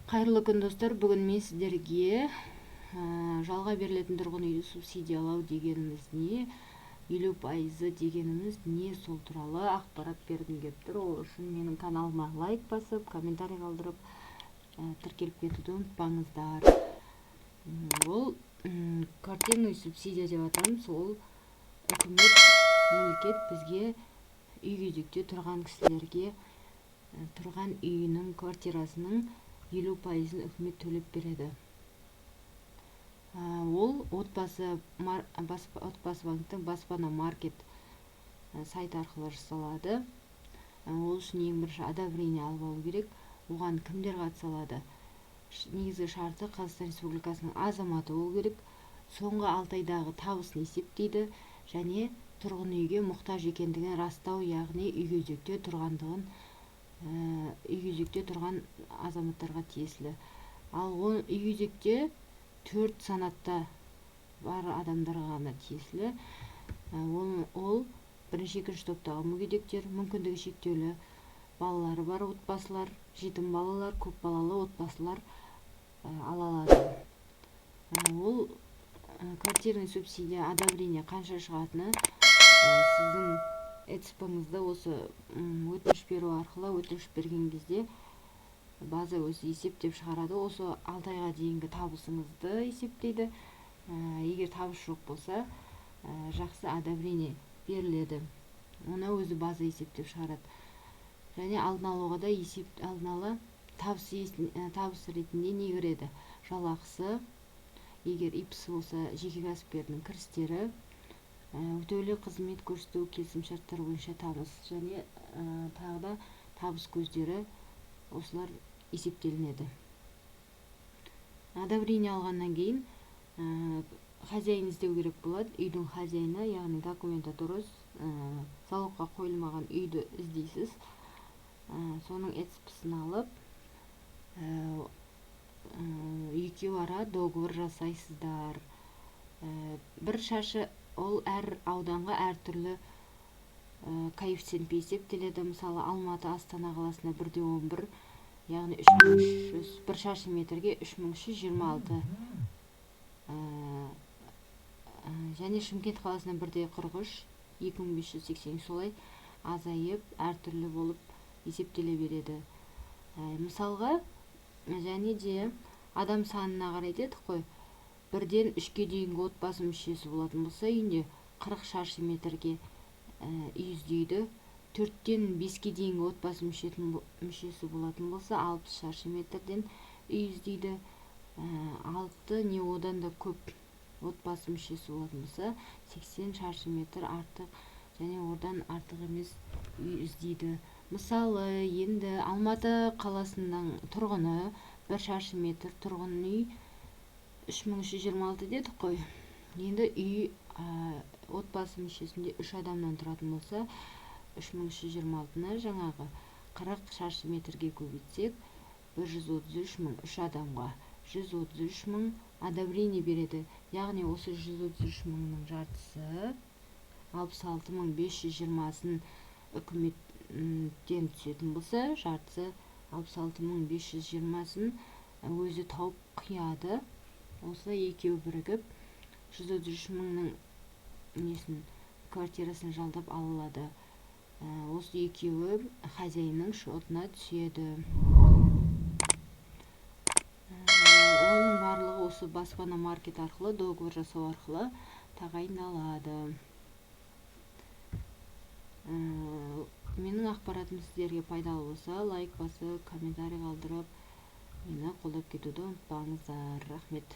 Қайырлы күн достар, бүгін мен сіздерге жалға берілетін тұрғын үйді субсидиялау дегеніміз не, 50% дегеніміз не, сол туралы ақпарат бергім келіп тұр. Ол үшін менің каналыма лайк басып, комментарий қалдырып, тіркеліп кетуді ұмытпаңыздар. Ол квартирный субсидия деп атаймыз. Ол үкімет, мемлекет бізге үй кезекте тұрған кісілерге тұрған үйінің квартирасының 50%-ін үкімет төлеп береді. Ол отбасы банктің баспана маркет сайт арқылы жасалады. Ол үшін ең бірінші одобрение алып алу керек. Оған кімдер қатыса алады? Негізгі шарты Қазақстан Республикасының азаматы болу керек. Соңғы 6 айдағы табысын есептейді және тұрғын үйге мұқтаж екендігін растау, яғни үй кезекте тұрған азаматтарға тиесілі. Ал үй кезекте 4 санатта бар адамдарға ғана тиесілі. Ол бірінші, екінші топтағы мүгедектер, мүмкіндігі шектеулі балалары бар отбасылар, жетім балалар, көп балалы отбасылар ала алады. Ол квартирный субсидия, одобрение қанша шығатыны сіздің ЭЦП-ңызды осы өтініш беру арқылы өтініш берген кезде база өзі есептеп шығарады. Осы 6 айға дейінгі табысыңызды есептейді. Егер табыс жоқ болса, жақсы одобрение беріледі. Оны өзі база есептеп шығарады. Және алдын алуға да алдын ала табыс ретінде не кіреді? Жалақысы, егер ИПС болса, жеке кәсіпкердің кірістері, өтеулі қызмет көрсету келісімшарттар бойынша табыс және тағы да табыс көздері, осылар есептелінеді. Одобрение алғаннан кейін хозяин іздеу керек болады. Үйдің хозяйны, яғни документы дұрыс, залогқа қойылмаған үйді іздейсіз. Соның ЭЦП-сын алып, екеу ара договор жасайсыздар. Бір шаршы, ол әр ауданға әртүрлі коэффициент есептеледі. Мысалы, Алматы, Астана қаласына 1:11, яғни 3300, бір шаршы метрге 3326. Және Шымкент қаласына 1:43, 2580, солай азайып, әртүрлі болып есептеле береді. Мысалға, және де адам санына қарай дедік қой, 1-ден 3-ке дейінгі отбасы мүшесі болатын болса, үйінде 40 шаршы метрге үй іздейді. 4-тен 5-ке дейінгі отбасы мүшесі болатын болса, 60 шаршы метрден үй іздейді. 6 не одан да көп отбасы мүшесі болатын болса, 80 шаршы метр артық және одан артық емес үй іздейді. Мысалы, енді Алматы қаласының тұрғыны 1 шаршы метр тұрғын үй 3326 дедік қой. Енді үй отбасы мүшесінде 3 адамнан тұратын болса, 3326-ны жаңағы 40 шаршы метрге көбейтсек, 133 мың 3 адамға 133 мың одобрение береді. Яғни осы 133 мыңның жартысы 66.520-сын үкіметтен түсетін болса, жартысы 66.520-сын өзі тауып қияды. Осы екеу бірігіп 133 мыңның квартирасын жалдап алады. Осы екеуі хозяинның шотына түседі. Оның барлығы осы баспана маркет арқылы, договор жасау арқылы тағайындалады. Менің ақпаратым сіздерге пайдалы болса, лайк басып, комментарий қалдырып, мені қолдап кетуді ұмытпаңыздар. Рахмет.